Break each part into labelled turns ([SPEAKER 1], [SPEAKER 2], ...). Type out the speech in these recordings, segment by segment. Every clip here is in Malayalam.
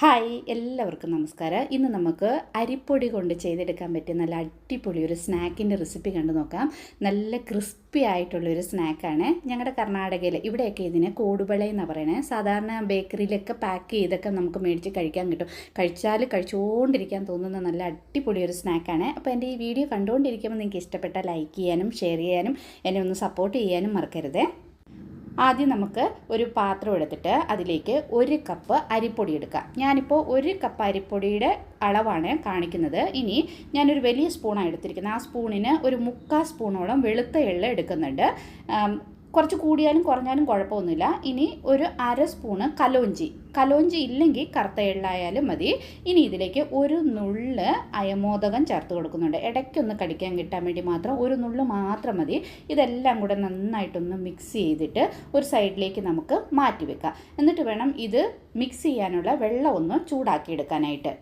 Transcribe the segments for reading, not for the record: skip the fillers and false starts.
[SPEAKER 1] ഹായ് എല്ലാവർക്കും നമസ്കാരം. ഇന്ന് നമുക്ക് അരിപ്പൊടി കൊണ്ട് ചെയ്തെടുക്കാൻ പറ്റിയ നല്ല അടിപൊളി ഒരു സ്നാക്കിൻ്റെ റെസിപ്പി കണ്ടു നോക്കാം. നല്ല ക്രിസ്പി ആയിട്ടുള്ളൊരു സ്നാക്കാണ്. ഞങ്ങളുടെ കർണാടകയിൽ ഇവിടെയൊക്കെ ഇതിന് കോടുബള എന്നാണ് പറയുന്നത്. സാധാരണ ബേക്കറിയിലൊക്കെ പാക്ക് ചെയ്തൊക്കെ നമുക്ക് മേടിച്ച് കഴിക്കാൻ കിട്ടും. കഴിച്ചാൽ കഴിച്ചുകൊണ്ടിരിക്കാൻ തോന്നുന്ന നല്ല അടിപൊളി ഒരു സ്നാക്കാണ്. അപ്പോൾ എൻ്റെ ഈ വീഡിയോ കണ്ടുകൊണ്ടിരിക്കുമ്പോൾ നിങ്ങൾക്ക് ഇഷ്ടപ്പെട്ടാൽ ലൈക്ക് ചെയ്യാനും ഷെയർ ചെയ്യാനും എന്നെ ഒന്ന് സപ്പോർട്ട് ചെയ്യാനും മറക്കരുത്. ആദ്യം നമുക്ക് ഒരു പാത്രം എടുത്തിട്ട് അതിലേക്ക് 1 കപ്പ് അരിപ്പൊടി എടുക്കാം. ഞാനിപ്പോൾ 1 കപ്പ് അരിപ്പൊടിയുടെ അളവാണ് കാണിക്കുന്നത്. ഇനി ഞാനൊരു വലിയ സ്പൂണാണ് എടുത്തിരിക്കുന്നത്. ആ സ്പൂണിന് ഒരു 3/4 സ്പൂണോളം വെളുത്ത എള്ള് എടുക്കുന്നുണ്ട്. കുറച്ച് കൂടിയാലും കുറഞ്ഞാലും കുഴപ്പമൊന്നുമില്ല. ഇനി ഒരു 1/2 സ്പൂണ് കലോഞ്ചി ഇല്ലെങ്കിൽ കറുത്ത എള്ളായാലും മതി. ഇനി ഇതിലേക്ക് ഒരു നുള്ള് അയമോദകം ചേർത്ത് കൊടുക്കുന്നുണ്ട്. ഇടയ്ക്കൊന്ന് കടിക്കാൻ കിട്ടാൻ വേണ്ടി മാത്രം ഒരു നുള്ള് മാത്രം മതി. ഇതെല്ലാം കൂടെ നന്നായിട്ടൊന്ന് മിക്സ് ചെയ്തിട്ട് ഒരു സൈഡിലേക്ക് നമുക്ക് മാറ്റി വെക്കാം. എന്നിട്ട് വേണം ഇത് മിക്സ് ചെയ്യാനുള്ള വെള്ളം ഒന്ന് ചൂടാക്കിയെടുക്കാനായിട്ട്.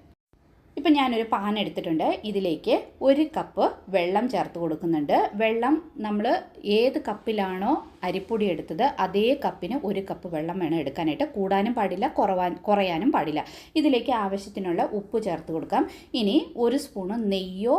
[SPEAKER 1] ഇപ്പം ഞാനൊരു പാൻ എടുത്തിട്ടുണ്ട്. ഇതിലേക്ക് 1 കപ്പ് വെള്ളം ചേർത്ത് കൊടുക്കുന്നുണ്ട്. വെള്ളം നമ്മൾ ഏത് കപ്പിലാണോ അരിപ്പൊടി എടുത്തത് അതേ കപ്പിന് 1 കപ്പ് വെള്ളം വേണം എടുക്കാനായിട്ട്. കൂടാനും പാടില്ല, കുറയാനും പാടില്ല. ഇതിലേക്ക് ആവശ്യത്തിനുള്ള ഉപ്പ് ചേർത്ത് കൊടുക്കാം. ഇനി 1 സ്പൂണ് നെയ്യോ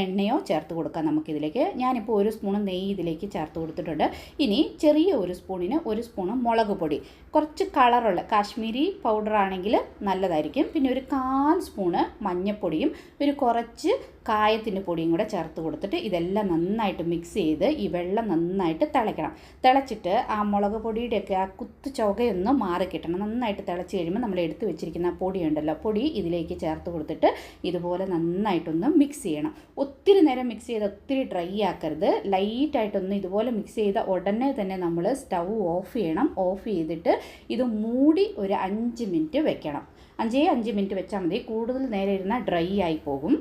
[SPEAKER 1] എണ്ണയോ ചേർത്ത് കൊടുക്കാം നമുക്കിതിലേക്ക്. ഞാനിപ്പോൾ 1 സ്പൂണ് നെയ്യ് ഇതിലേക്ക് ചേർത്ത് കൊടുത്തിട്ടുണ്ട്. ഇനി ചെറിയ 1 സ്പൂണിന് 1 സ്പൂണ് മുളക് പൊടി, കുറച്ച് കളറുള്ള കാശ്മീരി പൗഡർ ആണെങ്കിൽ നല്ലതായിരിക്കും. പിന്നെ ഒരു 1/4 സ്പൂണ് മഞ്ഞൾപ്പൊടിയും ഒരു കുറച്ച് കായത്തിൻ്റെ പൊടിയും കൂടെ ചേർത്ത് കൊടുത്തിട്ട് ഇതെല്ലാം നന്നായിട്ട് മിക്സ് ചെയ്ത് ഈ വെള്ളം നന്നായിട്ട് തിളയ്ക്കണം. തിളച്ചിട്ട് ആ മുളക് പൊടിയുടെയൊക്കെ ആ കുത്ത് ചുവയൊന്ന് മാറിക്കിട്ടണം. നന്നായിട്ട് തിളച്ച് കഴിയുമ്പോൾ നമ്മൾ എടുത്ത് വെച്ചിരിക്കുന്ന പൊടി ഉണ്ടല്ലോ, പൊടി ഇതിലേക്ക് ചേർത്ത് കൊടുത്തിട്ട് ഇതുപോലെ നന്നായിട്ടൊന്ന് മിക്സ് ചെയ്യണം. ഒത്തിരി നേരം മിക്സ് ചെയ്ത് ഒത്തിരി ഡ്രൈ ആക്കരുത്. ലൈറ്റായിട്ടൊന്ന് ഇതുപോലെ മിക്സ് ചെയ്ത ഉടനെ തന്നെ നമ്മൾ സ്റ്റൗ ഓഫ് ചെയ്യണം. ഓഫ് ചെയ്തിട്ട് ഇത് മൂടി ഒരു 5 മിനിറ്റ് വെക്കണം. 5 മിനിറ്റ് വെച്ചാൽ മതി. കൂടുതൽ നേരം ഇരുന്നാൽ ഡ്രൈ ആയി പോകും.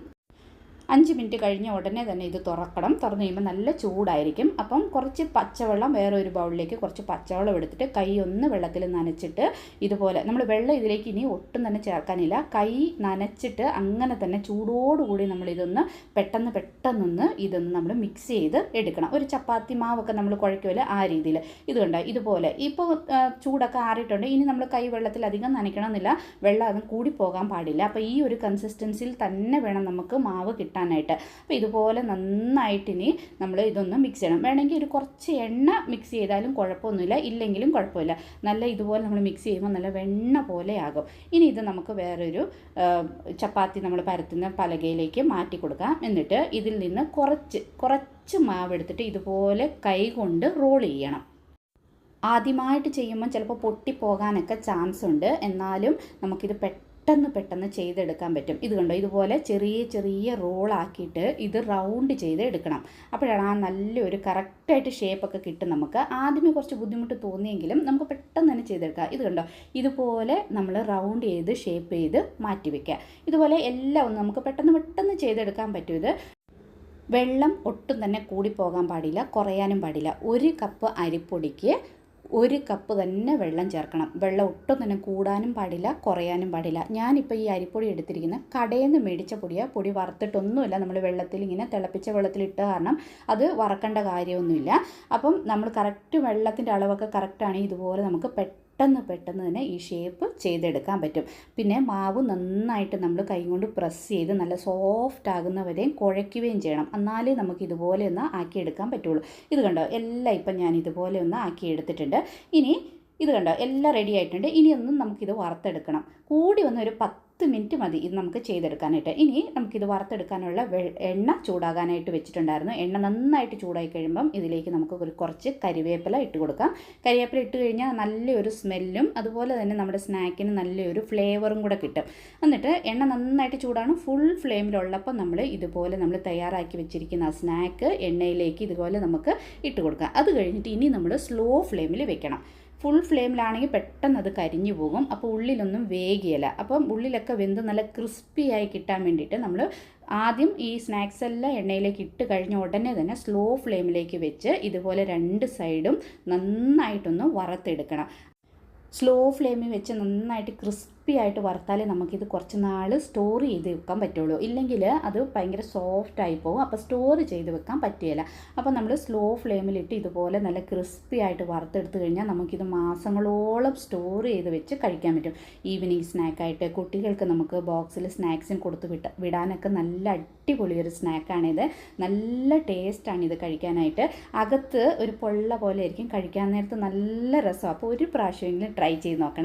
[SPEAKER 1] 5 മിനിറ്റ് കഴിഞ്ഞ ഉടനെ തന്നെ ഇത് തുറക്കണം. തുറന്നു കഴിയുമ്പോൾ നല്ല ചൂടായിരിക്കും. അപ്പം കുറച്ച് പച്ചവെള്ളം വേറെ ഒരു ബൗളിലേക്ക് കുറച്ച് പച്ചവെള്ളം എടുത്തിട്ട് കൈ ഒന്ന് വെള്ളത്തിൽ നനച്ചിട്ട് ഇതുപോലെ നമ്മൾ വെള്ളം ഇതിലേക്ക് ഇനി ഒട്ടും തന്നെ ചേർക്കാനില്ല. കൈ നനച്ചിട്ട് അങ്ങനെ തന്നെ ചൂടോടുകൂടി നമ്മളിതൊന്ന് പെട്ടെന്നൊന്ന് ഇതൊന്ന് നമ്മൾ മിക്സ് ചെയ്ത് എടുക്കണം. ഒരു ചപ്പാത്തി മാവൊക്കെ നമ്മൾ കുഴയ്ക്കുമല്ലോ ആ രീതിയിൽ. ഇതുകൊണ്ട് ഇതുപോലെ ഇപ്പോൾ ചൂടൊക്കെ ആറിയിട്ടുണ്ട്. ഇനി നമ്മൾ കൈ വെള്ളത്തിൽ അധികം നനയ്ക്കണമെന്നില്ല. വെള്ളം അതും കൂടി പോകാൻ പാടില്ല. അപ്പോൾ ഈ ഒരു കൺസിസ്റ്റൻസിയിൽ തന്നെ വേണം നമുക്ക് മാവ് കിട്ടാനായിട്ട്. അപ്പോൾ ഇതുപോലെ നന്നായിട്ട് ഇനി നമ്മൾ ഇതൊന്ന് മിക്സ് ചെയ്യണം. വേണമെങ്കിൽ ഒരു കുറച്ച് എണ്ണ മിക്സ് ചെയ്താലും കുഴപ്പമൊന്നുമില്ല, ഇല്ലെങ്കിലും കുഴപ്പമില്ല. നല്ല ഇതുപോലെ നമ്മൾ മിക്സ് ചെയ്യുമ്പോൾ നല്ല വെണ്ണ പോലെ ആകും. ഇനി ഇത് നമുക്ക് വേറൊരു ചപ്പാത്തി നമ്മൾ പരത്തുന്ന പലകയിലേക്ക് മാറ്റി കൊടുക്കാം. എന്നിട്ട് ഇതിൽ നിന്ന് കുറച്ച് മാവ് എടുത്തിട്ട് ഇതുപോലെ കൈ കൊണ്ട് റോൾ ചെയ്യണം. ആദ്യമായിട്ട് ചെയ്യുമ്പോൾ ചിലപ്പോൾ പൊട്ടിപ്പോകാനൊക്കെ ചാൻസ് ഉണ്ട്. എന്നാലും നമുക്കിത് പെട്ടെന്ന് ചെയ്തെടുക്കാൻ പറ്റും. ഇത് കണ്ടോ, ഇതുപോലെ ചെറിയ റോളാക്കിയിട്ട് ഇത് റൗണ്ട് ചെയ്ത് എടുക്കണം. അപ്പോഴാണ് ആ നല്ലൊരു കറക്റ്റായിട്ട് ഷേപ്പൊക്കെ കിട്ടും. നമുക്ക് ആദ്യമേ കുറച്ച് ബുദ്ധിമുട്ട് തോന്നിയെങ്കിലും നമുക്ക് പെട്ടെന്ന് തന്നെ ചെയ്തെടുക്കാം. ഇത് കണ്ടോ, ഇതുപോലെ നമ്മൾ റൗണ്ട് ചെയ്ത് ഷേപ്പ് ചെയ്ത് മാറ്റി വയ്ക്കുക. ഇതുപോലെ എല്ലാം ഒന്ന് നമുക്ക് പെട്ടെന്ന് ചെയ്തെടുക്കാൻ പറ്റും. ഇത് വെള്ളം ഒട്ടും തന്നെ കൂടിപ്പോകാൻ പാടില്ല, കുറയാനും പാടില്ല. 1 കപ്പ് അരിപ്പൊടിക്ക് 1 കപ്പ് തന്നെ വെള്ളം ചേർക്കണം. വെള്ളം ഒട്ടും തന്നെ കൂടാനും പാടില്ല, കുറയാനും പാടില്ല. ഞാനിപ്പോൾ ഈ അരിപ്പൊടി എടുത്തിരിക്കുന്ന കടയിൽ നിന്ന് മേടിച്ച പൊടിയാണ്. പൊടി വറുത്തിട്ടൊന്നുമില്ല. നമ്മൾ വെള്ളത്തിൽ ഇങ്ങനെ തിളപ്പിച്ച വെള്ളത്തിലിട്ട കാരണം അത് വറക്കേണ്ട കാര്യമൊന്നുമില്ല. അപ്പം നമ്മൾ കറക്റ്റ് വെള്ളത്തിൻ്റെ അളവൊക്കെ കറക്റ്റാണെങ്കിൽ ഇതുപോലെ നമുക്ക് പെട്ടെന്ന് തന്നെ ഈ ഷേപ്പ് ചെയ്തെടുക്കാൻ പറ്റും. പിന്നെ മാവ് നന്നായിട്ട് നമ്മൾ കൈ കൊണ്ട് പ്രസ് ചെയ്ത് നല്ല സോഫ്റ്റ് ആകുന്നവരെയും കുഴയ്ക്കുകയും ചെയ്യണം. എന്നാലേ നമുക്ക് ഇതുപോലെ ഒന്ന് ആക്കിയെടുക്കാൻ പറ്റുള്ളൂ. ഇത് കണ്ടോ, എല്ലാം ഇപ്പം ഞാൻ ഇതുപോലെ ഒന്ന് ആക്കിയെടുത്തിട്ടുണ്ട്. ഇനി ഇത് കണ്ടോ, എല്ലാം റെഡി ആയിട്ടുണ്ട്. ഇനിയൊന്നും നമുക്കിത് വറുത്തെടുക്കണം. കൂടി വന്ന് ഒരു 10 മിനിറ്റ് മതി ഇത് നമുക്ക് ചെയ്തെടുക്കാനായിട്ട്. ഇനി നമുക്കിത് വറുത്തെടുക്കാനുള്ള എണ്ണ ചൂടാകാനായിട്ട് വെച്ചിട്ടുണ്ടായിരുന്നു. എണ്ണ നന്നായിട്ട് ചൂടായി കഴിയുമ്പം ഇതിലേക്ക് നമുക്ക് കുറച്ച് കരിവേപ്പില ഇട്ട് കൊടുക്കാം. കരിവേപ്പില ഇട്ട് കഴിഞ്ഞാൽ നല്ലൊരു സ്മെല്ലും അതുപോലെ തന്നെ നമ്മുടെ സ്നാക്കിന് നല്ലൊരു ഫ്ലേവറും കൂടെ കിട്ടും. എന്നിട്ട് എണ്ണ നന്നായിട്ട് ചൂടാണ്. ഫുൾ ഫ്ലെയിമിലുള്ളപ്പോൾ നമ്മൾ ഇതുപോലെ നമ്മൾ തയ്യാറാക്കി വെച്ചിരിക്കുന്ന സ്നാക്ക് എണ്ണയിലേക്ക് ഇതുപോലെ നമുക്ക് ഇട്ട് കൊടുക്കാം. അത് കഴിഞ്ഞിട്ട് ഇനി നമ്മൾ സ്ലോ ഫ്ലെയിമിൽ വെക്കണം. ഫുൾ ഫ്ലെയിമിലാണെങ്കിൽ പെട്ടെന്ന് അത് കരിഞ്ഞു പോകും. അപ്പോൾ ഉള്ളിലൊന്നും വേകിയല്ല. അപ്പം ഉള്ളിലൊക്കെ വെന്ത് നല്ല ക്രിസ്പിയായി കിട്ടാൻ വേണ്ടിയിട്ട് നമ്മൾ ആദ്യം ഈ സ്നാക്സ് എല്ലാം എണ്ണയിലേക്ക് ഇട്ട് കഴിഞ്ഞ ഉടനെ തന്നെ സ്ലോ ഫ്ലെയിമിലേക്ക് വെച്ച് ഇതുപോലെ 2 സൈഡും നന്നായിട്ടൊന്ന് വറുത്തെടുക്കണം. സ്ലോ ഫ്ലെയിമിൽ വെച്ച് നന്നായിട്ട് ക്രിസ്പി ക്രിസ്പി ആയിട്ട് വറുത്താലേ നമുക്കിത് കുറച്ച് നാൾ സ്റ്റോർ ചെയ്ത് വെക്കാൻ പറ്റുള്ളൂ. ഇല്ലെങ്കിൽ അത് ഭയങ്കര സോഫ്റ്റ് ആയി പോകും. അപ്പോൾ സ്റ്റോർ ചെയ്ത് വെക്കാൻ പറ്റുകയില്ല. അപ്പോൾ നമ്മൾ സ്ലോ ഫ്ലെയിമിലിട്ട് ഇതുപോലെ നല്ല ക്രിസ്പി ആയിട്ട് വറുത്തെടുത്ത് കഴിഞ്ഞാൽ നമുക്കിത് മാസങ്ങളോളം സ്റ്റോർ ചെയ്ത് വെച്ച് കഴിക്കാൻ പറ്റും. ഈവനിങ് സ്നാക്കായിട്ട് കുട്ടികൾക്ക് നമുക്ക് ബോക്സിൽ സ്നാക്സിന് കൊടുത്ത് വിടാനൊക്കെ നല്ല അടിപൊളി ഒരു സ്നാക്കാണിത്. നല്ല ടേസ്റ്റാണ് ഇത് കഴിക്കാനായിട്ട്. അകത്ത് ഒരു പൊള്ള പോലെ ആയിരിക്കും, കഴിക്കാൻ നേരത്ത് നല്ല രസം. അപ്പോൾ ഒരു പ്രാവശ്യമെങ്കിലും ട്രൈ ചെയ്ത് നോക്കണം.